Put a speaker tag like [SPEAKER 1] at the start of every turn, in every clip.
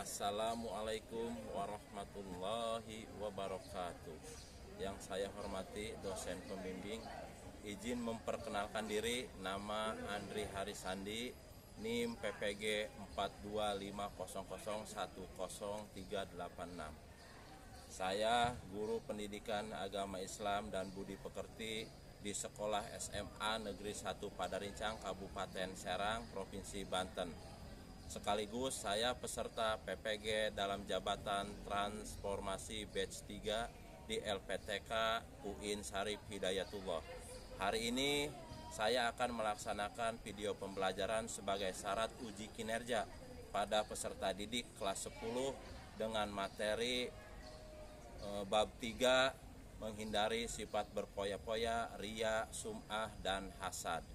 [SPEAKER 1] Assalamualaikum warahmatullahi wabarakatuh. Yang saya hormati dosen pembimbing, izin memperkenalkan diri. Nama Andri Harisandi, NIM PPG 42500103886. Saya guru pendidikan agama Islam dan budi pekerti di Sekolah SMA Negeri 1 Padarincang, Kabupaten Serang, Provinsi Banten. Sekaligus saya peserta PPG dalam jabatan transformasi batch 3 di LPTK UIN Syarif Hidayatullah. Hari ini saya akan melaksanakan video pembelajaran sebagai syarat uji kinerja pada peserta didik kelas 10 dengan materi bab 3, menghindari sifat berpoya-poya, riya, sum'ah, dan hasad.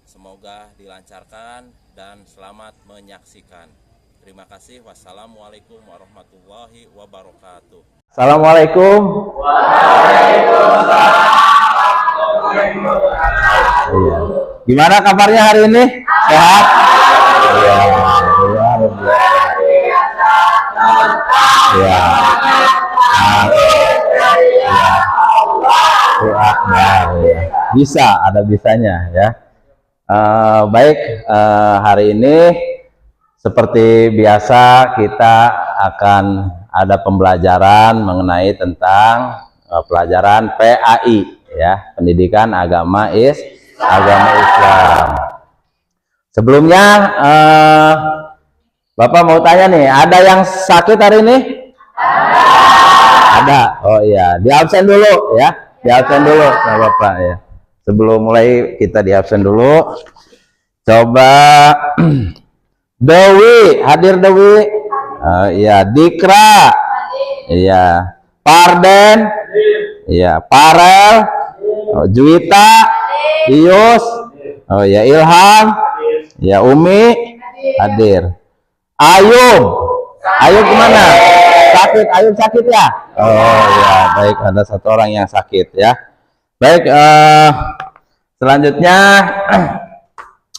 [SPEAKER 1] Semoga dilancarkan dan selamat menyaksikan. Terima kasih. Wassalamualaikum warahmatullahi wabarakatuh.
[SPEAKER 2] Assalamualaikum. Iya. Gimana kabarnya hari ini? Sehat? Iya. Iya. Bisa, ada bisanya ya. Baik, hari ini seperti biasa kita akan ada pembelajaran mengenai tentang pelajaran PAI ya, Pendidikan Agama Islam. Sebelumnya Bapak mau tanya nih, ada yang sakit hari ini? Ada. Oh iya, di absen dulu ya. Di absen dulu Pak Bapak ya. Sebelum mulai kita di absen dulu. Coba Dewi, hadir Dewi. Iya, Dikra. Iya, Parden. Iya, Parel. Juwita, Ius. Oh iya, Ilham. Ya, Umi hadir. Ayub. Ayub kemana? Sakit, Ayub sakit ya? Oh ya, baik, ada satu orang yang sakit ya. Baik, selanjutnya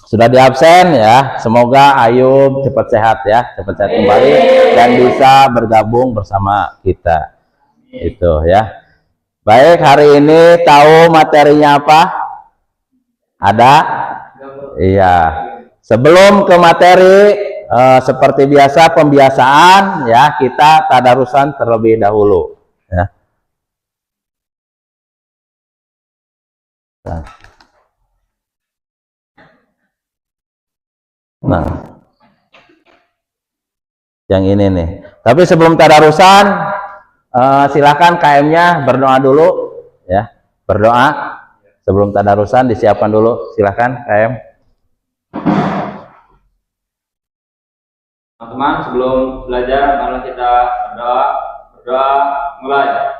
[SPEAKER 2] sudah di absen ya. Semoga Ayub cepat sehat ya, cepat sehat kembali dan bisa bergabung bersama kita. Itu ya. Baik, hari ini tahu materinya apa? Ada? Iya. Sebelum ke materi, seperti biasa pembiasaan ya, kita tadarusan terlebih dahulu ya. Nah, yang ini nih. Tapi sebelum tadarusan, silakan KM-nya berdoa dulu ya, berdoa sebelum tadarusan, disiapkan dulu, silakan KM.
[SPEAKER 3] Teman-teman, sebelum belajar, mari kita berdoa mulai.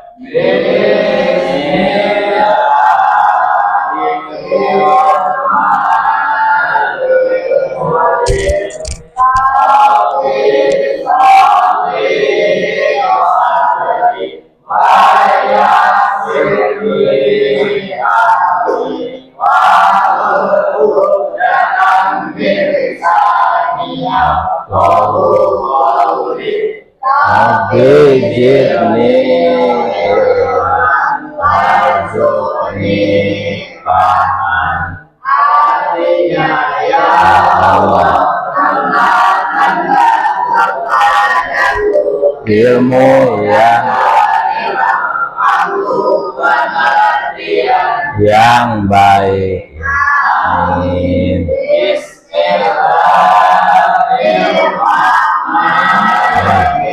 [SPEAKER 2] Ilmu yang baik. Amin.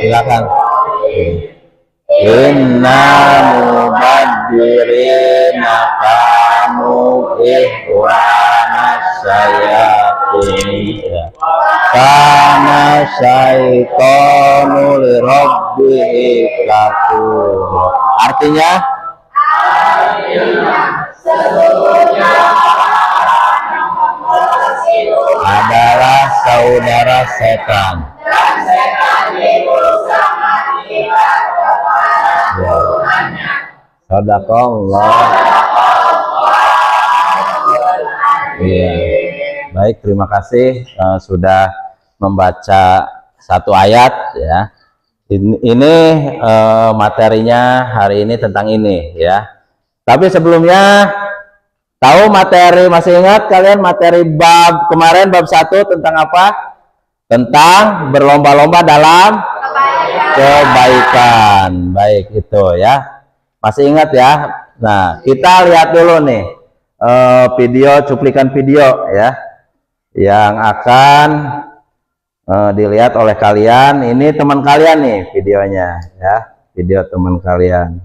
[SPEAKER 2] Silakan. Inna mubadzirina kanu ikhwanas syayatin. Kana syaitanu lirabbihi kafur. Artinya adalah saudara setan. Sadaqallah. Iya. Baik, terima kasih sudah membaca satu ayat ya. Ini materinya hari ini tentang ini ya. Tapi sebelumnya, tahu materi, masih ingat kalian materi bab kemarin, bab 1 tentang apa? Tentang berlomba-lomba dalam kebaikan. Baik, itu ya. Masih ingat ya? Nah, kita lihat dulu nih video, cuplikan video ya, yang akan dilihat oleh kalian. Ini teman kalian nih videonya ya, video teman kalian.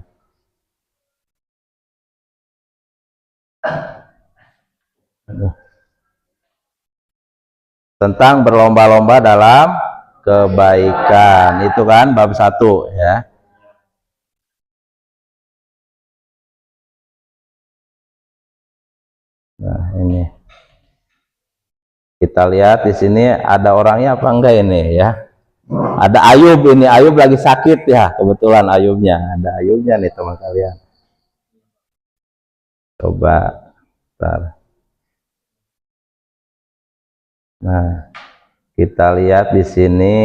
[SPEAKER 2] Tentang berlomba-lomba dalam kebaikan, itu kan bab 1 ya. Nah, ini kita lihat di sini ada orangnya apa enggak ini ya. Ada Ayub, ini Ayub lagi sakit ya, kebetulan Ayubnya, ada Ayubnya nih teman kalian. Coba bentar. Nah, kita lihat di sini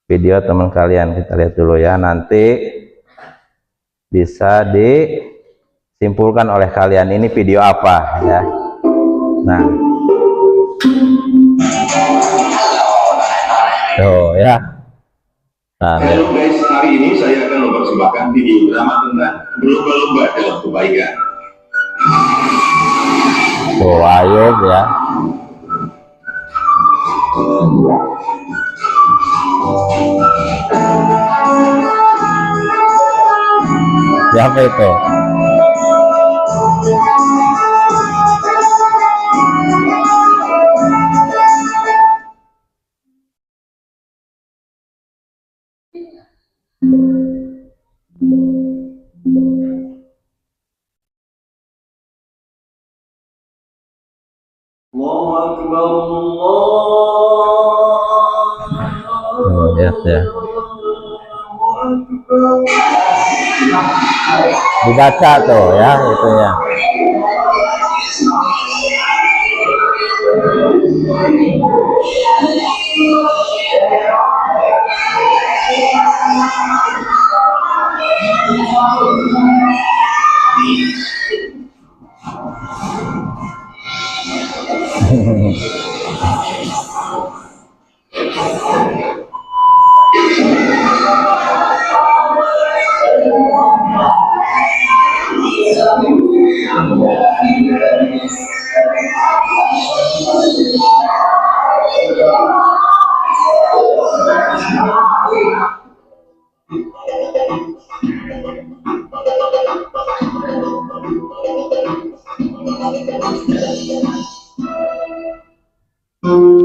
[SPEAKER 2] video teman kalian, kita lihat dulu ya, nanti bisa disimpulkan oleh kalian ini video apa ya. Nah, tuh ya. Nah,
[SPEAKER 4] halo guys, hari ini saya akan mempersembahkan video drama tentang berlomba-lomba dalam kebaikan.
[SPEAKER 2] tuh Ayub ya. Siapa itu? Oh, ya, ya. Dibaca tuh ya itunya.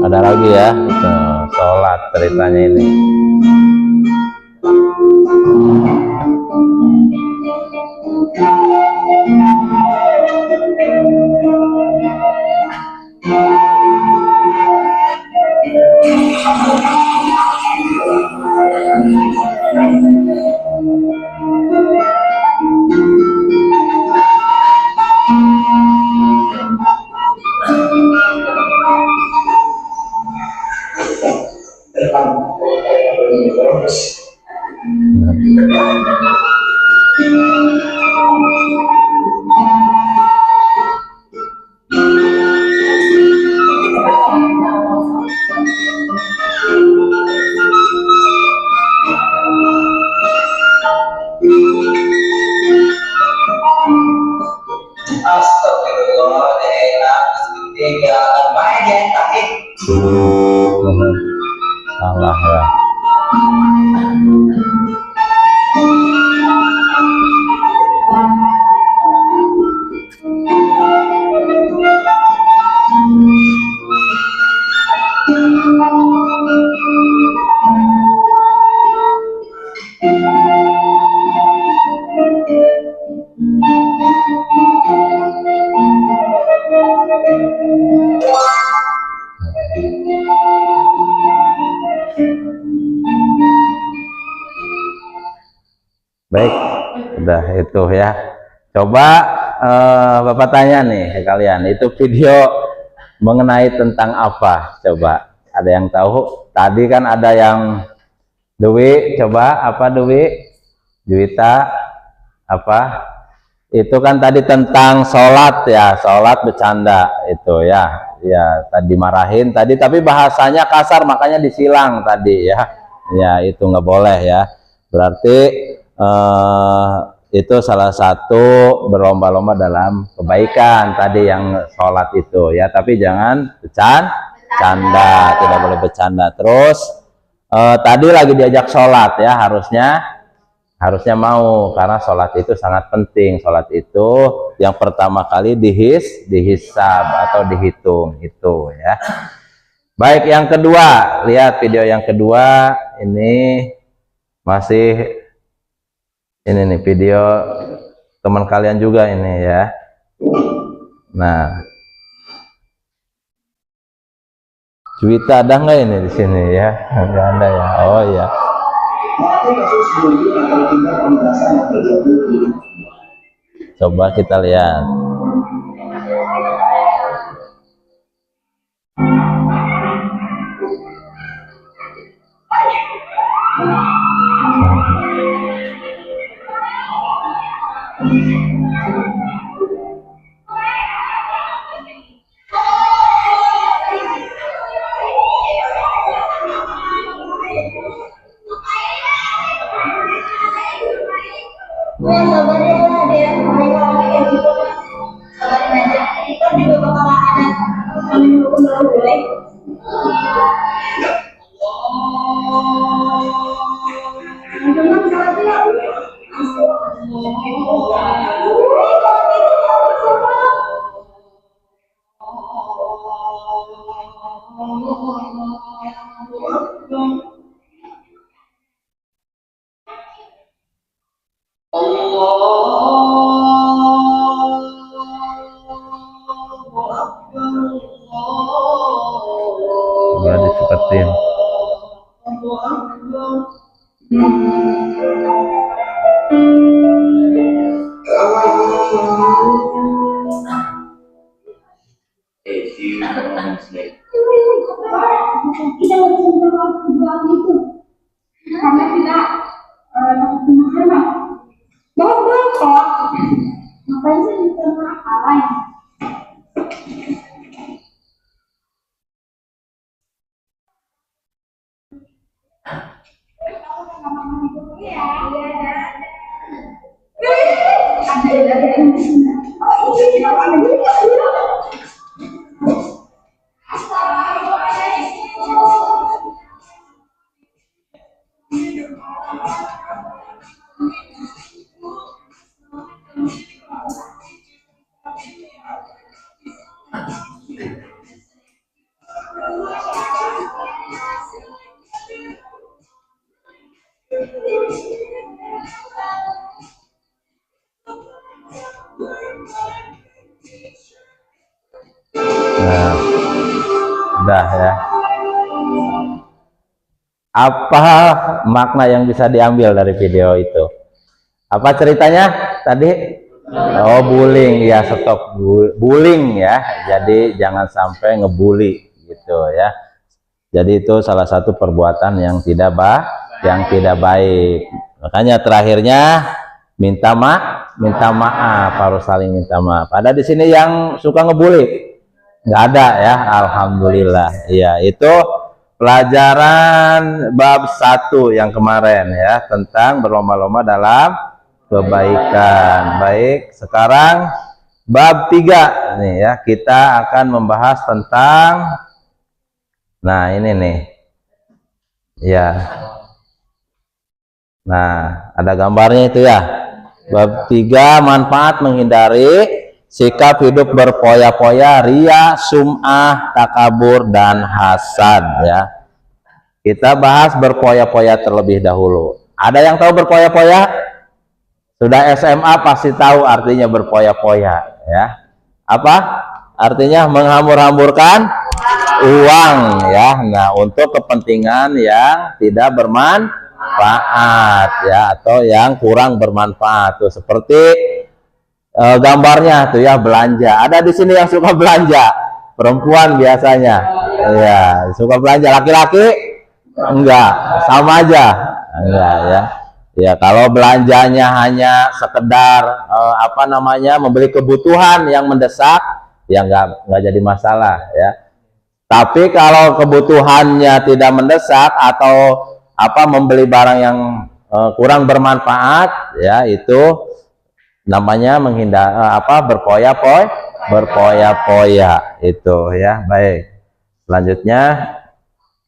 [SPEAKER 2] Ada lagi ya, sholat ceritanya ini. Salah ya. Baik, udah itu ya. Coba Bapak tanya nih ke kalian, itu video mengenai tentang apa? Coba Ada yang tahu? Tadi kan ada yang Dewi, coba apa Dewi? Juwita, apa? Itu kan tadi tentang sholat ya, sholat bercanda itu ya. Ya, tadi marahin tadi, tapi bahasanya kasar makanya disilang tadi ya. Ya, itu nggak boleh ya. Berarti itu salah satu berlomba-lomba dalam kebaikan tadi yang sholat itu ya. Tapi jangan bercanda, tidak boleh bercanda. Terus tadi lagi diajak sholat ya, harusnya mau, karena sholat itu sangat penting. Sholat itu yang pertama kali dihisab atau dihitung itu ya. Baik, yang kedua, lihat video yang kedua. Ini masih ini nih video teman kalian juga ini ya. Nah, Juwita ada nggak ini di sini ya? Nggak ada ya. Oh ya. Coba kita lihat. Coba dicepetin.
[SPEAKER 5] Karena kita bagus kok. Ngapain sih kita ngapain?
[SPEAKER 2] Nah, udah ya. Apa makna yang bisa diambil dari video itu? Apa ceritanya tadi? Oh, bullying ya, stop bullying ya. Jadi jangan sampai ngebully gitu ya. Jadi itu salah satu perbuatan yang tidak baik. Makanya terakhirnya minta maaf, harus saling minta maaf. Ada di sini yang suka ngebully? Nggak ada ya, alhamdulillah. Iya, itu pelajaran bab 1 yang kemarin ya, tentang berlomba-lomba dalam kebaikan. Baik, sekarang bab 3 nih ya, kita akan membahas tentang, nah ini nih ya, nah ada gambarnya itu ya. Bab 3, manfaat menghindari sikap hidup berpoya-poya, ria, sum'ah, takabur, dan hasad ya. Kita bahas berpoya-poya terlebih dahulu. Ada yang tahu berpoya-poya? Sudah SMA pasti tahu artinya berpoya-poya ya. Apa artinya? Menghambur-hamburkan uang ya. Nah, untuk kepentingan yang tidak bermanfaat ya, atau yang kurang bermanfaat tuh, seperti gambarnya tuh ya, belanja. Ada di sini yang suka belanja, perempuan biasanya Iya, suka belanja. Laki-laki enggak, sama aja. Enggak ya. Ya, kalau belanjanya hanya sekedar membeli kebutuhan yang mendesak, ya enggak jadi masalah ya. Tapi kalau kebutuhannya tidak mendesak atau membeli barang yang kurang bermanfaat, ya itu namanya berpoya-poya itu ya. Baik, selanjutnya,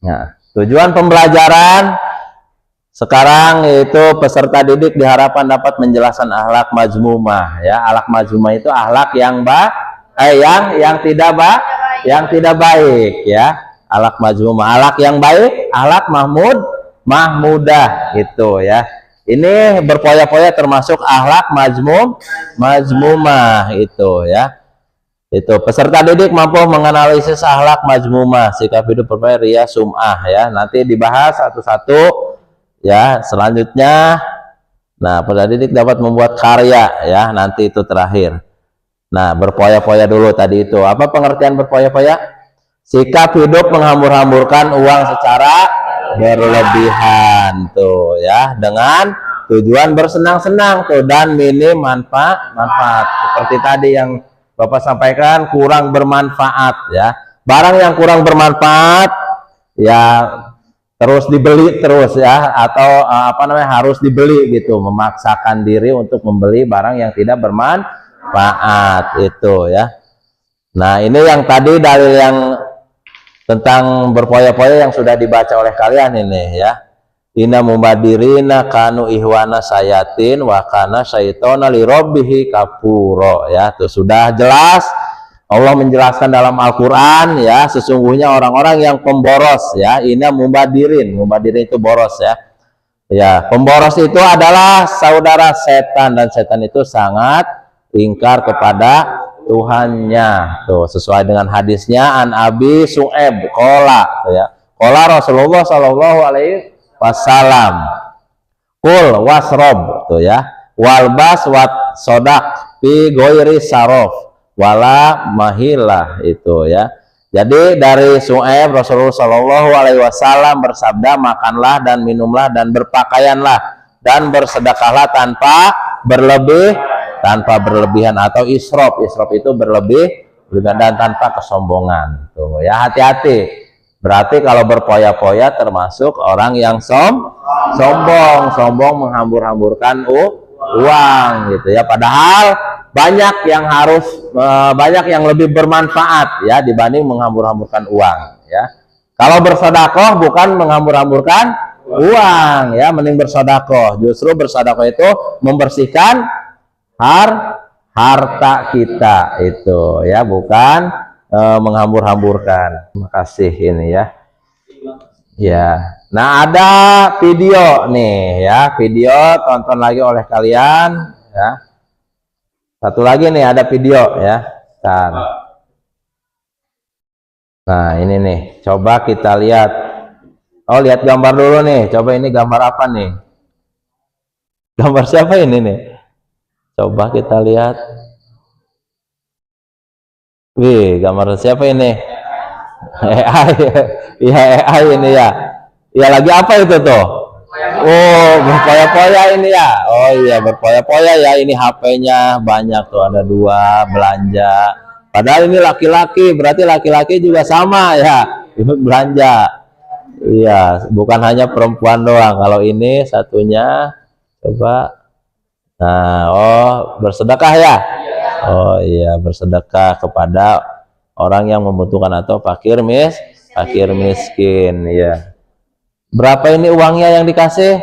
[SPEAKER 2] nah, tujuan pembelajaran sekarang yaitu peserta didik diharapkan dapat menjelaskan akhlak mazmumah ya. Akhlak mazmumah itu akhlak yang tidak baik ya. Akhlak mazmumah, akhlak yang baik, akhlak mahmudah gitu ya. Ini berpoya-poya termasuk akhlak mazmumah itu ya. Itu peserta didik mampu menganalisis akhlak mazmumah, sikap hidup berpoya, riya, sum'ah ya. Nanti dibahas satu-satu ya. Selanjutnya, nah, peserta didik dapat membuat karya ya. Nanti itu terakhir. Nah, berpoya-poya dulu tadi itu. Apa pengertian berpoya-poya? Sikap hidup menghambur-hamburkan uang secara berlebihan tuh ya, dengan tujuan bersenang-senang tuh dan minim manfaat. Seperti tadi yang Bapak sampaikan, kurang bermanfaat ya. Barang yang kurang bermanfaat ya terus dibeli terus ya, atau harus dibeli gitu, memaksakan diri untuk membeli barang yang tidak bermanfaat itu ya. Nah, ini yang tadi dalil yang tentang berpoya-poya yang sudah dibaca oleh kalian ini ya. Inna mubadirina kanu ihwana sayatin wa kana syaitona li rabbihi kafuro ya. Itu sudah jelas Allah menjelaskan dalam Al-Qur'an ya, sesungguhnya orang-orang yang pemboros ya. Inna mubadirin itu boros ya. Ya, pemboros itu adalah saudara setan dan setan itu sangat ingkar kepada Tuhannya tuh, sesuai dengan hadisnya an Abi Su'aib qala ya. Qala Rasulullah sallallahu alaihi wasallam kul wasrob tuh ya, walbas wat sodak fi ghairi sarof wala mahilah itu ya. Jadi dari Su'aib Rasulullah sallallahu alaihi wasallam bersabda, makanlah dan minumlah dan berpakaianlah dan bersedekahlah tanpa berlebihan atau israf itu berlebihan dan tanpa kesombongan tuh ya. Hati-hati, berarti kalau berpoya-poya termasuk orang yang sombong menghambur-hamburkan uang gitu ya, padahal banyak yang lebih bermanfaat ya dibanding menghambur-hamburkan uang ya. Kalau bersedekah bukan menghambur-hamburkan uang ya, mending bersedekah. Justru bersedekah itu membersihkan harta kita itu ya, bukan menghambur-hamburkan. Terima kasih ini ya. Ya. Nah, ada video nih ya, video tonton lagi oleh kalian ya. Satu lagi nih ada video ya. Nah, ini nih, coba kita lihat. Oh, lihat gambar dulu nih. Coba ini gambar apa nih? Gambar siapa ini nih? Coba kita lihat. Wih, gambar siapa ini? AI. Iya, AI ini ya. Ya, lagi apa itu tuh? Oh, berpoya-poya ini ya. Oh iya, berpoya-poya ya. Ini HP-nya banyak tuh, ada 2 belanja. Padahal ini laki-laki, berarti laki-laki juga sama ya, ikut belanja. Iya, bukan hanya perempuan doang. Kalau ini satunya, coba. Nah, oh, bersedekah ya? Oh iya, bersedekah kepada orang yang membutuhkan atau fakir miskin ya. Berapa ini uangnya yang dikasih?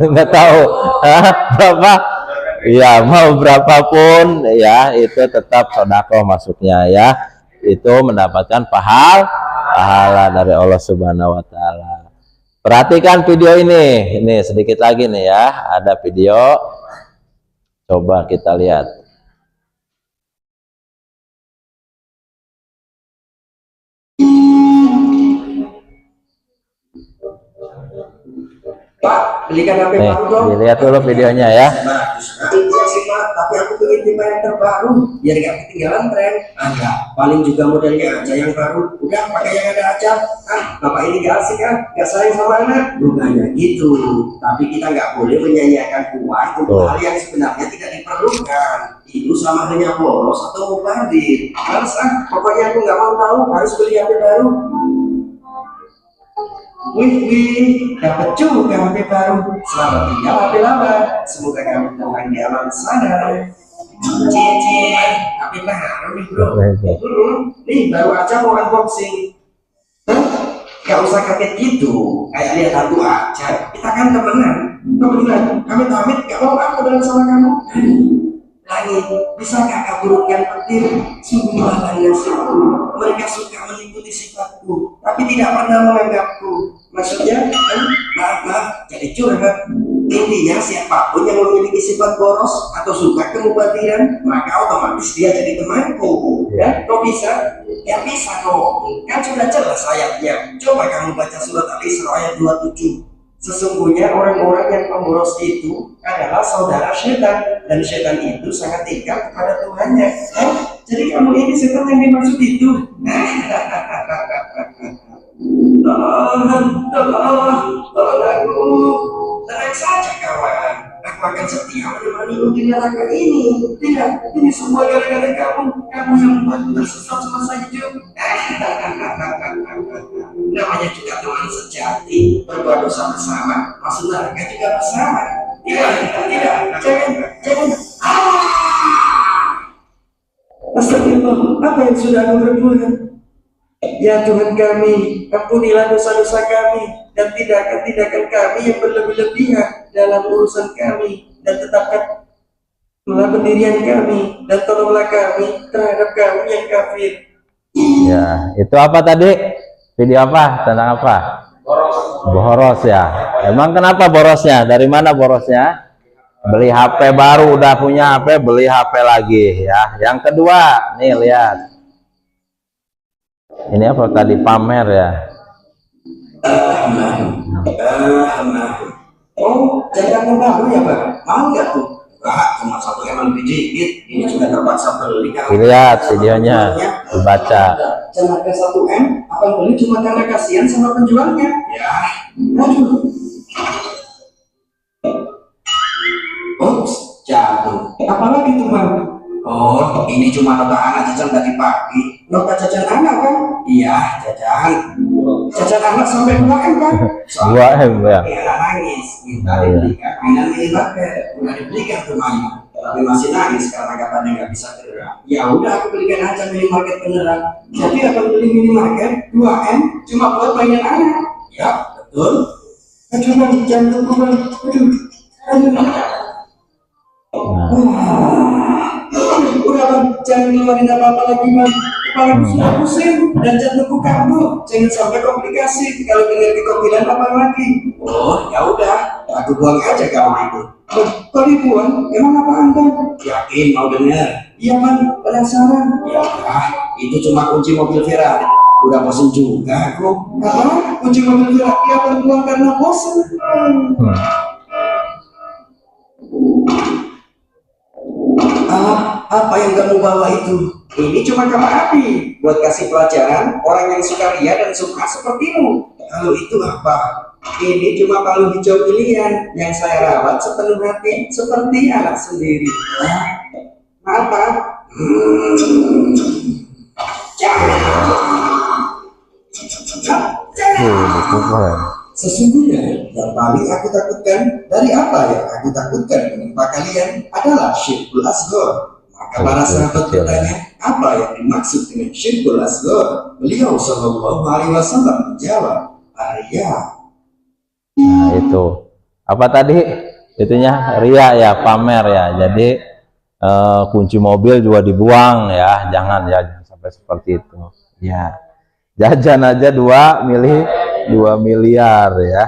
[SPEAKER 2] Nggak tahu. Berapa? Ya, mau berapapun ya, itu tetap sedekah masuknya ya. Itu mendapatkan pahala dari Allah Subhanahu wa taala. Perhatikan video ini. Ini sedikit lagi nih ya, ada video. Coba kita lihat.
[SPEAKER 6] Pak, belikan HP
[SPEAKER 2] Nih,
[SPEAKER 6] baru dong.
[SPEAKER 2] dilihat dulu videonya ya.
[SPEAKER 6] Iya sih Pak, tapi aku pengen tipe yang terbaru biar gak ketinggalan tren. Enggak, paling juga modelnya aja yang baru. Udah pakai yang ada aja. Bapak ini gak asik gak sayang sama anak. Bukannya gitu, tapi kita nggak boleh menyanyiakan uang untuk hal yang sebenarnya tidak diperlukan. Itu sama dengan boros atau mubazir. Males pokoknya aku nggak mau tahu, harus beli HP baru. Wih, dapat juga HP baru. Selamat tinggal HP lama. Semoga kamu tenang di alam sana. Cici, HP baru nih bro. Nih baru aja mau unboxing. Gak usah kaget gitu, kayak lihat hantu aja. Kita kan temenan, Amit-amit gak mau aku dalam sama kamu. Langit, bisa kakak burukkan petir? Sungguhlah nasibku. Mereka suka mengikuti sifatku, tapi tidak pernah menganggapku. Maksudnya, maaf, jadi curhat. Intinya siapapun yang memiliki sifat boros atau suka kemubadiran, maka otomatis dia jadi temanku. Ya, kok bisa? Ya bisa kok. Kan sudah jelas ayatnya. Coba kamu baca surat Al-Isra ayat 27. Sesungguhnya orang-orang yang pemboros itu adalah saudara setan, dan setan itu sangat tinggal kepada Tuhannya. Jadi kamu ini setan yang dimaksud itu. Tolong aku. Tenang saja kawan, aku akan setia menemanimu di neraka ini. Tidak, ini semua gara-gara kamu yang membuatku tersesat semasa hidup. Namanya juga teman sejati, berbuat dosa bersama, masuk neraka juga bersama. Tidak, jangan. Astagfirullah, apa yang sudah aku berbuat? Ya Tuhan kami, ampunilah dosa-dosa kami dan tindakan-tindakan kami yang berlebih-lebihan dalam urusan kami, dan tetapkanlah pendirian kami dan tolonglah kami terhadap kami yang kafir.
[SPEAKER 2] Ya, itu apa tadi? Video apa? Tentang apa? Boros ya. Emang kenapa borosnya? Dari mana borosnya? Beli HP baru, udah punya HP, beli HP lagi ya. Yang kedua, nih lihat. Ini apa tadi, pamer ya?
[SPEAKER 6] Oh, jajanan baru ya Pak? Mau nggak tuh? Enggak, cuma satu emang biji. Ini juga terpaksa beli.
[SPEAKER 2] Lihat videonya, dibaca.
[SPEAKER 6] Jangan harga 1M, abang beli cuma karena kasihan sama penjualnya. Ya, aduh. Oops, jatuh. Apalagi tuh Bang? Oh, ini cuma nota anak jajan tadi pagi. Nota jajan anak kan? Iya, jajan. Jajan anak sampai 2M kan?
[SPEAKER 2] 2M ya.
[SPEAKER 6] Anak nangis. Minta dibelikan mainan minimarket. Udah dibelikan tuh mainan, tapi masih nangis karena katanya nggak bisa gerak. Ya udah, aku belikan aja minimarket beneran. Jadi akan beli minimarket 2M cuma buat mainan anak. Ya, betul. Aduh Bang, jangan tunggu Bang. Udah Bang, jangan ngeluarin apa-apa lagi Bang. Kepala sudah pusing dan jantungku kambuh. Jangan sampai komplikasi kalau dengar kau bilang apa lagi. Oh, ya udah, aku buang aja kamu itu. Kok dibuang? Emang apaan Bang? Yakin mau dengar? Iya Bang, penasaran. Ya, itu cuma kunci mobil Ferrari. Udah bosen juga aku. Apa? Kunci mobil Ferrari apa buang karena bosen? Apa yang kamu bawa itu? Ini cuma kamar api buat kasih pelajaran orang yang suka ria dan suka sepertimu. Kalau itu apa? Ini cuma palu hijau pilihan yang saya rawat sepenuh hati seperti anak sendiri. Maaf Pak. Sesungguhnya yang paling aku takutkan dari apa yang aku takutkan menimpa kalian adalah syirkul asghar. Maka para sahabat bertanya, apa yang dimaksud dengan syirkul asghar? Beliau sallallahu alaihi wasallam menjawab, ria.
[SPEAKER 2] Nah itu apa tadi? Itunya ria ya, pamer ya. Jadi kunci mobil juga dibuang ya, jangan sampai seperti itu ya. Jajan aja 2 miliar ya,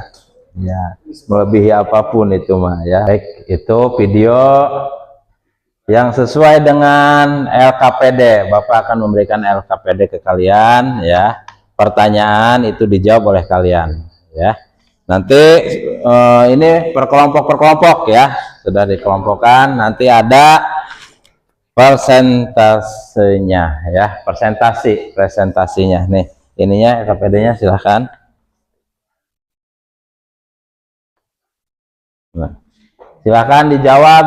[SPEAKER 2] melebihi apapun itu mah ya. Baik, itu video yang sesuai dengan LKPD. Bapak akan memberikan LKPD ke kalian ya. Pertanyaan itu dijawab oleh kalian ya. Nanti ini per kelompok ya, sudah dikelompokkan. Nanti ada persentasenya ya, presentasinya nih. Ininya KPD-nya silahkan. Nah, silahkan dijawab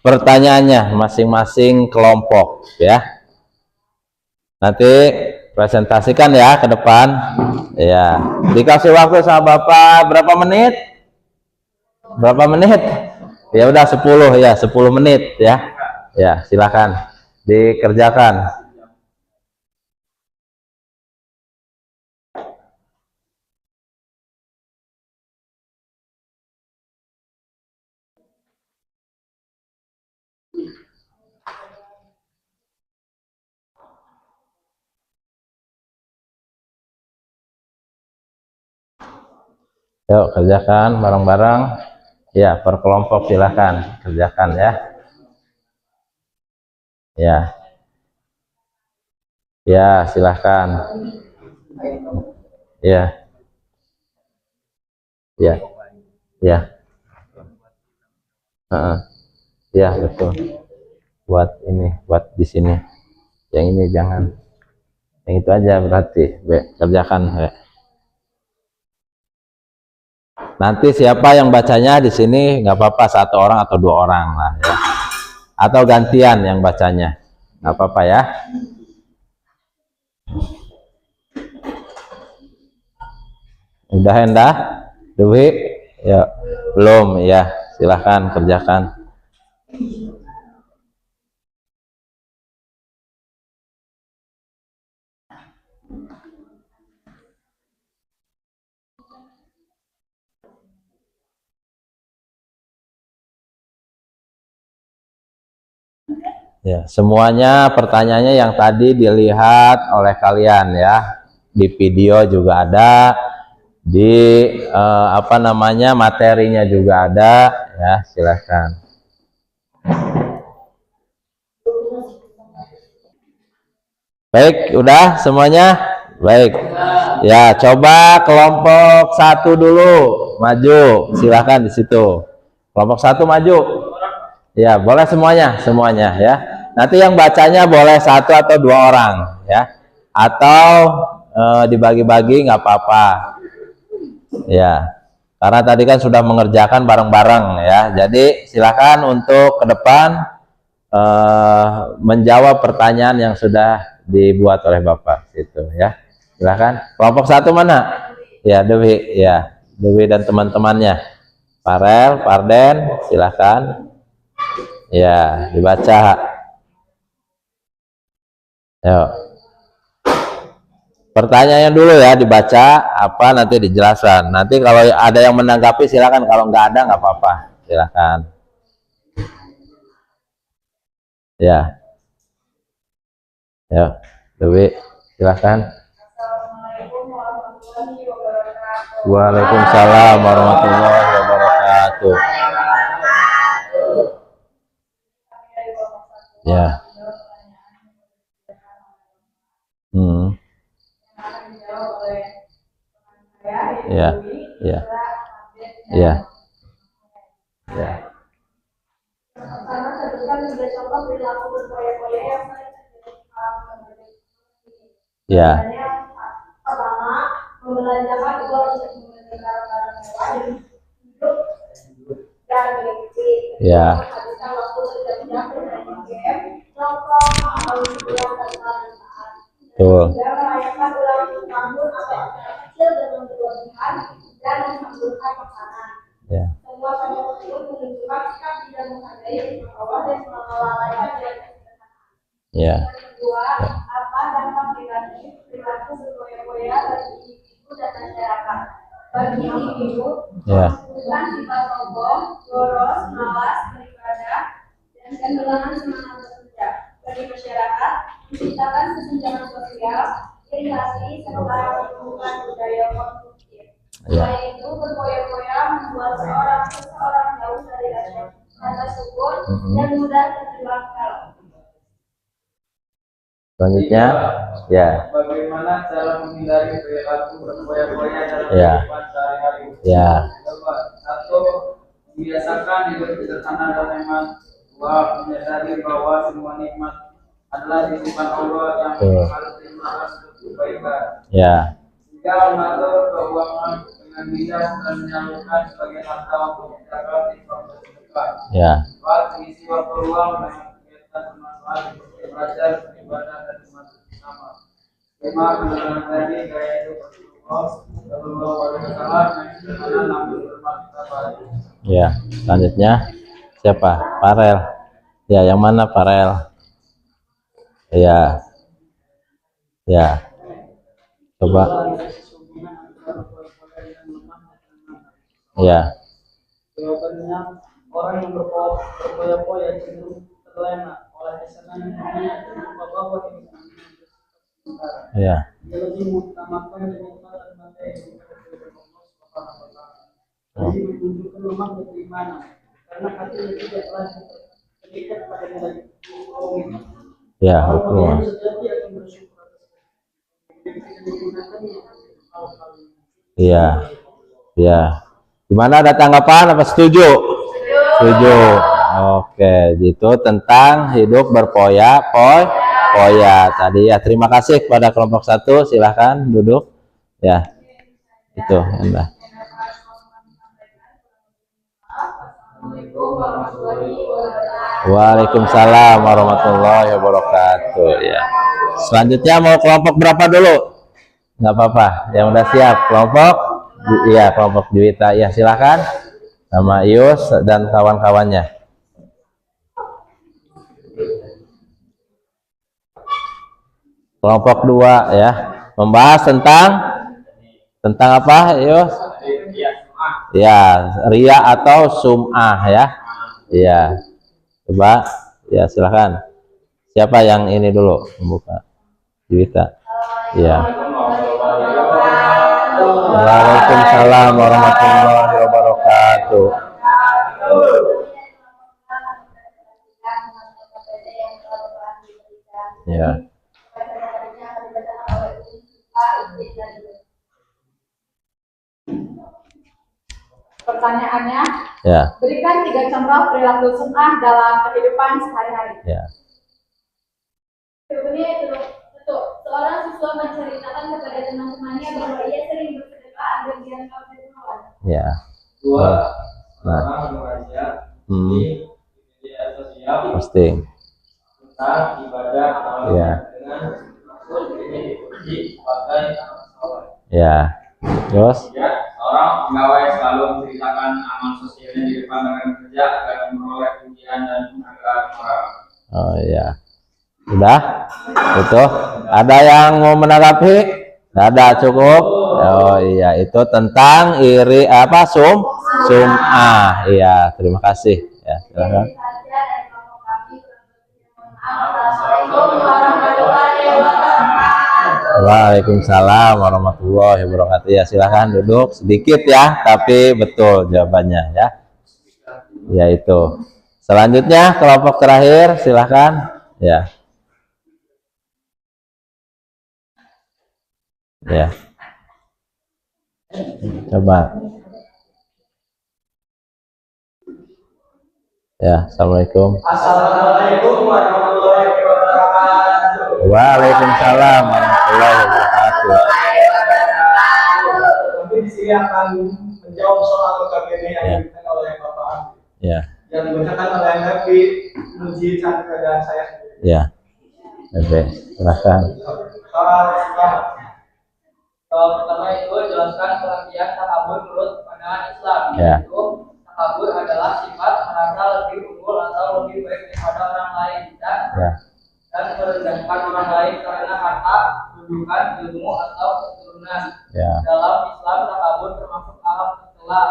[SPEAKER 2] pertanyaannya masing-masing kelompok ya. Nanti presentasikan ya ke depan ya. Dikasih waktu sama Bapak berapa menit? Berapa menit? Ya udah 10 ya, 10 menit ya. Ya, silakan dikerjakan. Yuk kerjakan bareng-bareng. Ya, per kelompok silakan kerjakan ya. Ya. Ya, silakan. Ya. Ya. Ya. Ya, betul. Buat ini, buat di sini. Yang ini jangan. Yang itu aja berarti. Kerjakan. Ya. Nanti siapa yang bacanya di sini nggak apa-apa, 1 orang atau 2 orang lah ya. Atau gantian yang bacanya, nggak apa-apa ya. Udah hendak, Dewi? Ya, belum ya. Silahkan kerjakan. Ya, semuanya pertanyaannya yang tadi dilihat oleh kalian ya. Di video juga ada, di apa namanya materinya juga ada ya, silahkan. Baik, udah semuanya? Baik. Ya, coba kelompok 1 dulu maju, silahkan di situ. Kelompok 1 maju. Ya, boleh semuanya ya. Nanti yang bacanya boleh 1 atau 2 orang ya. Atau dibagi-bagi nggak apa-apa. Ya. Karena tadi kan sudah mengerjakan bareng-bareng ya. Jadi silakan untuk ke depan menjawab pertanyaan yang sudah dibuat oleh Bapak itu ya. Silakan. Kelompok 1 mana? Ya, Dewi ya. Dewi dan teman-temannya. Farel, Parden, silakan. Ya, dibaca. Yuk. Pertanyaannya dulu ya dibaca, apa nanti dijelaskan. Nanti kalau ada yang menanggapi silakan, kalau nggak ada nggak apa-apa. Silakan. Ya. Ya, Dewi, silakan. Waalaikumsalam warahmatullahi wabarakatuh. Ya. Ya. Ya. Ya. Ya. Ya.
[SPEAKER 5] Pertama, membelanjakan uang untuk membeli barang-barang mewah dan mengikuti.
[SPEAKER 2] Ya.
[SPEAKER 5] Menghabiskan waktu berjam-jam bermain game, nongkrong, atau liburan tanpa manfaat.
[SPEAKER 2] Betul.
[SPEAKER 5] Dan merayakan ulang tahun atau acara kecil dengan berlebihan dan menghamburkan makanan.
[SPEAKER 2] Ya.
[SPEAKER 5] Semua tanda tersebut menunjukkan sikap tidak menghargai firman Allah dan melalaikan jalan kesehatan.
[SPEAKER 2] Ya.
[SPEAKER 5] Yang kedua, apa dampak negatif perilaku berfoya-foya bagi individu dan masyarakat? Bagi individu, menunjukkan sifat sombong, boros, malas, beribadah, dan kehilangan semangat bekerja. Bagi masyarakat, menciptakan kesenjangan sosial, iritasi, serta menimbulkan budaya konsumtif. Selain itu, berfoya-foya membuat seseorang jauh dari rasa syukur dan mudah terjebak kalau.
[SPEAKER 2] Selanjutnya, ya.
[SPEAKER 3] Bagaimana cara menghindari perilaku berfoya-foya dalam
[SPEAKER 2] Ya.
[SPEAKER 3] kehidupan sehari-hari?
[SPEAKER 2] Ya.
[SPEAKER 3] 1. Membiasakan hidup sederhana dan hemat.
[SPEAKER 7] Dua, menyadari bahwa semua nikmat adalah titipan Allah yang
[SPEAKER 2] Betul.
[SPEAKER 7] harus terima untuk kebaikan.
[SPEAKER 2] Ya.
[SPEAKER 7] Tiga, mengatur keuangan dengan bijak dan menyalurkan sebagai harta untuk menjaga infak dan sedekah.
[SPEAKER 2] Ya.
[SPEAKER 7] Empat, mengisi waktu luang dengan kegiatan bermanfaat seperti belajar, beribadah, dan membantu sesama. Lima, menjalani gaya hidup Rasulullah Shallallahu Alaihi Wasallam yang sederhana namun bermanfaat.
[SPEAKER 2] Ya. Selanjutnya siapa? Farel. Ya, yang mana Farel? Ya. Ya. Coba. Ya.
[SPEAKER 7] Jawabannya, orang yang berpoya-poya cenderung terlena oleh kesenangannya dan apa-apa yang
[SPEAKER 2] Ya.
[SPEAKER 7] dia lebih mengutamakan kenikmatan materi daripada Allah Subhanahu wa Ta'ala. Jadi menunjukkan lemahnya keimanan karena hatinya tidaklah terikat pada nilai hukum.
[SPEAKER 2] Ya,
[SPEAKER 7] Orang
[SPEAKER 2] betul.
[SPEAKER 7] yang sejati akan bersyukur atas menggunakannya hal-hal
[SPEAKER 2] Iya. Ya. Gimana, ada tanggapan apa setuju? Setuju. Oke, gitu tentang hidup berpoya tadi ya. Terima kasih kepada kelompok 1. Silahkan duduk. Ya. Itu, Anda. Waalaikumsalam warahmatullahi wabarakatuh. Ya. Selanjutnya mau kelompok berapa dulu? Nggak apa-apa. Yang udah siap kelompok, iya kelompok Juwita. Ya silahkan sama Ius dan kawan-kawannya. Kelompok 2 ya, membahas tentang apa, Ius? Ya, ria atau sum'ah ya. Iya. Coba ya silahkan. Siapa yang ini dulu membuka? Juwita. Ya. Waalaikumsalam warahmatullahi wabarakatuh. Ya.
[SPEAKER 5] Pertanyaannya,
[SPEAKER 2] Ya.
[SPEAKER 5] berikan 3 contoh perilaku sum'ah dalam kehidupan sehari-hari.
[SPEAKER 2] Ya.
[SPEAKER 5] Jawabannya itu seorang siswa menceritakan kepada teman-temannya bahwa ia sering bersedekah agar dianggap dermawan.
[SPEAKER 2] Ya.
[SPEAKER 3] Dua,
[SPEAKER 2] Nah.
[SPEAKER 3] orang membaca
[SPEAKER 2] Hmm.
[SPEAKER 3] di media sosial
[SPEAKER 2] Posting.
[SPEAKER 3] tentang ibadah amal
[SPEAKER 2] Ya.
[SPEAKER 3] dengan maksud ini dipuji sebagai amal soleh.
[SPEAKER 2] Ya. Terus?
[SPEAKER 3] Tiga, seorang pegawai selalu menceritakan amal sosialnya di depan rekan kerja agar memperoleh pujian dan penghargaan moral.
[SPEAKER 2] Oh iya. Sudah? Itu. Ada yang mau menanggapi? Nggak ada, cukup. Oh iya, itu tentang iri apa sum'ah. Iya, terima kasih. Ya, silakan. Waalaikumsalam warahmatullahi wabarakatuh. Ya, silakan duduk sedikit ya, tapi betul jawabannya ya. Ya itu. Selanjutnya kelompok terakhir, silakan. Ya. Ya. Coba. Ya, assalamualaikum.
[SPEAKER 7] Assalamualaikum warahmatullahi wabarakatuh.
[SPEAKER 2] Waalaikumsalam warahmatullahi wabarakatuh.
[SPEAKER 7] Kami di sini akan menjawab soal KBB yang
[SPEAKER 2] Ya.
[SPEAKER 7] diberikan oleh Bapak Andi.
[SPEAKER 2] Ya,
[SPEAKER 7] Yang dibacakan oleh Nabi Muji Chandra dan saya sendiri.
[SPEAKER 2] ya. Oke, silakan.
[SPEAKER 7] Soal pertama itu jelaskan pengertian takabur menurut pandangan Islam.
[SPEAKER 2] Ya.
[SPEAKER 7] Yaitu takabur adalah sifat merasa lebih unggul atau lebih baik daripada orang lain
[SPEAKER 2] Ya.
[SPEAKER 7] dan merendahkan orang lain karena harta, kedudukan, ilmu atau keturunan.
[SPEAKER 2] Ya.
[SPEAKER 7] Dalam Islam takabur termasuk alam tercela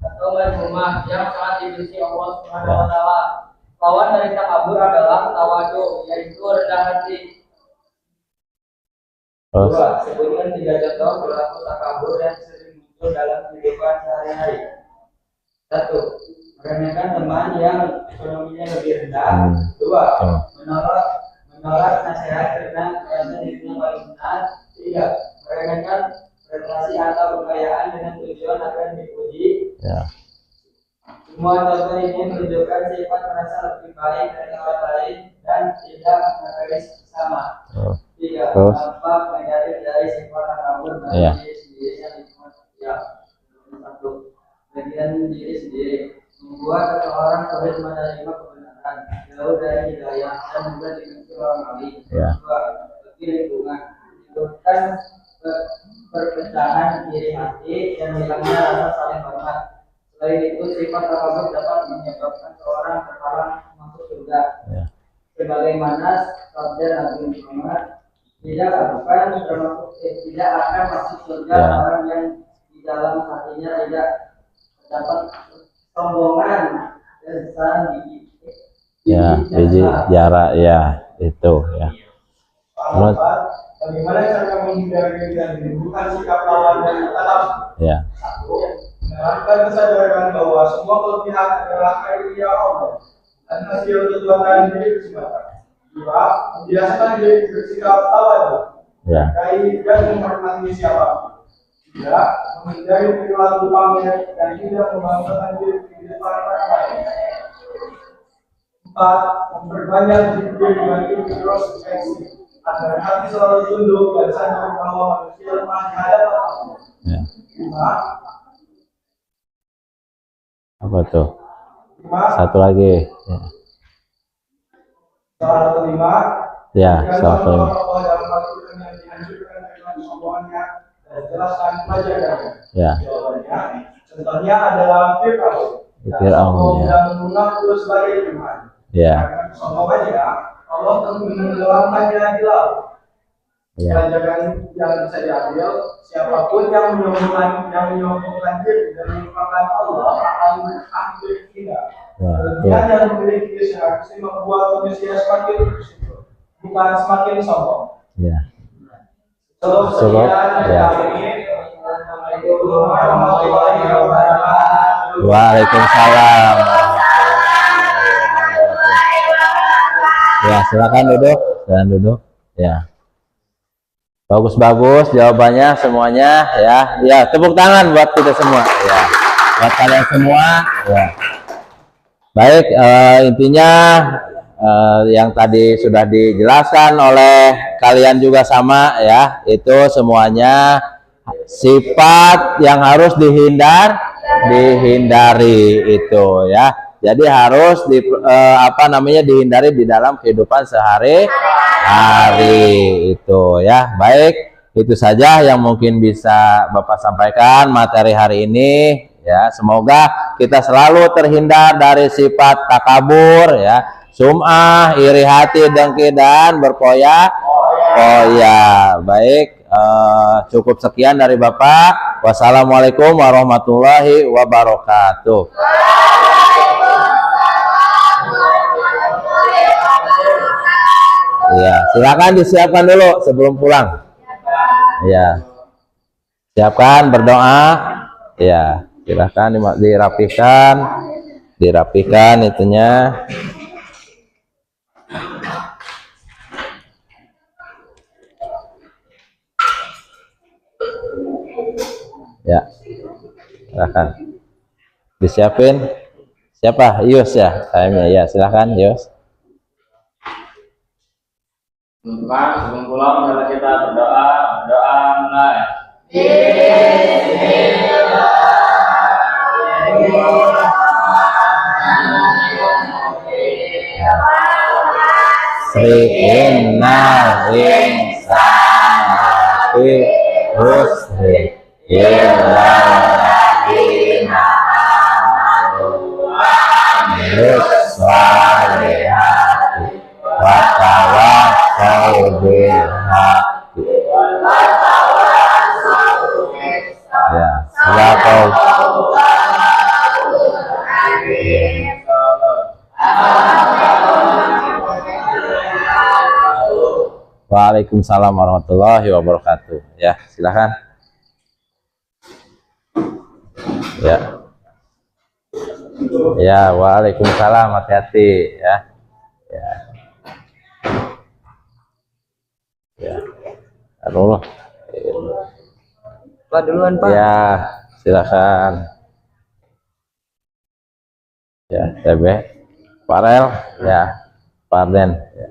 [SPEAKER 7] atau mazmumah yang sangat dibenci Allah Subhanahu wa Ta'ala. Lawan dari takabur adalah tawadu, yaitu rendah hati.
[SPEAKER 2] Terus?
[SPEAKER 7] Dua, sebutkan 3 contoh perilaku takabur yang sering muncul dalam kehidupan sehari-hari. 1. Meremehkan teman yang ekonominya lebih rendah. 2. Menolak nasihat karena merasa dirinya paling benar. 3. Meremehkan prestasi atau kekayaan dengan tujuan agar dipuji.
[SPEAKER 2] Ya.
[SPEAKER 7] Semua contoh ini menunjukkan sifat merasa lebih baik dari orang lain dan tidak menghargai sesama. Tiga, dampak negatif dari sifat takabur bagi diri sendiri dan lingkungan sosial. Satu, bagian diri sendiri membuat seseorang sulit menerima kebenaran, jauh dari hidayah dan mudah dibenci orang lain. Dua, bagi lingkungan menimbulkan perpecahan iri hati dan hilangnya rasa saling hormat. Selain itu, sifat takabur dapat menyebabkan seorang terhalang masuk surga. Sebagaimana sabda Nabi Muhammad, tidak akan masuk surga orang yang di dalam hatinya tidak terdapat sombongan dan kesan
[SPEAKER 2] biji jarak itu ya. Terus
[SPEAKER 8] bagaimana cara menghindari dan menimbulkan sikap lawan dan tetap? Satu, menerapkan kesadaran bahwa semua kelebihan adalah karunia Allah dan hasil perbuatan diri semata. Dua, membiasakan diri bersikap tawadu, menghargai dan menghormati siapapun. Tiga, menghindari perilaku pamer dan tidak membanggakan diri di depan orang lain. Empat, memperbanyak zikir dengan introspeksi agar hati selalu tunduk dan sadar bahwa manusia lemah di hadapan Allah. Lima,
[SPEAKER 2] apa tuh? Satu lagi.
[SPEAKER 8] Soal kelima.
[SPEAKER 2] Soal kelima.
[SPEAKER 8] Dalam Al-Quran yang dianjurkan dengan sombongannya dan jelaskan pelajarannya. Jawabannya, contohnya adalah Fir'aun. Dan mengaku sebagai Tuhan. Karena kesombongannya, Allah telah menenggelamkannya di laut. Pelajaran yang bisa diambil, siapapun yang menyombongkan diri dan melupakan Allah akan berakhir hina. Kelebihan yang memiliki seharusnya membuat manusia semakin bersyukur, bukan semakin sombong.
[SPEAKER 2] Waalaikumsalam. Silakan duduk. Bagus jawabannya semuanya ya. Tepuk tangan buat kita semua buat kalian semua Baik, intinya yang tadi sudah dijelaskan oleh kalian juga sama itu semuanya sifat yang harus dihindari itu Jadi harus dihindari di dalam kehidupan sehari-hari itu Baik, itu saja yang mungkin bisa Bapak sampaikan materi hari ini Semoga kita selalu terhindar dari sifat takabur sum'ah, iri hati, dengki dan berpoya-poya. Baik, cukup sekian dari Bapak. Wassalamualaikum warahmatullahi wabarakatuh. Silakan disiapkan dulu sebelum pulang. Siapkan berdoa. Silakan dirapikan itunya. Silakan disiapin. Siapa? Yus timenya silakan Yus.
[SPEAKER 3] Sebelum pulang mari kita berdoa mulai.
[SPEAKER 2] Innal insana fi khusr illa alladziina aamanu wa 'amilus shalihati wa tawassaw bil haqqi wa tawassaw bis sabr. Waalaikumsalam warahmatullahi wabarakatuh. Silakan. Waalaikumsalam, hati-hati
[SPEAKER 7] Pak duluan Pak.
[SPEAKER 2] Silakan. TB Farel ya, Parden ya.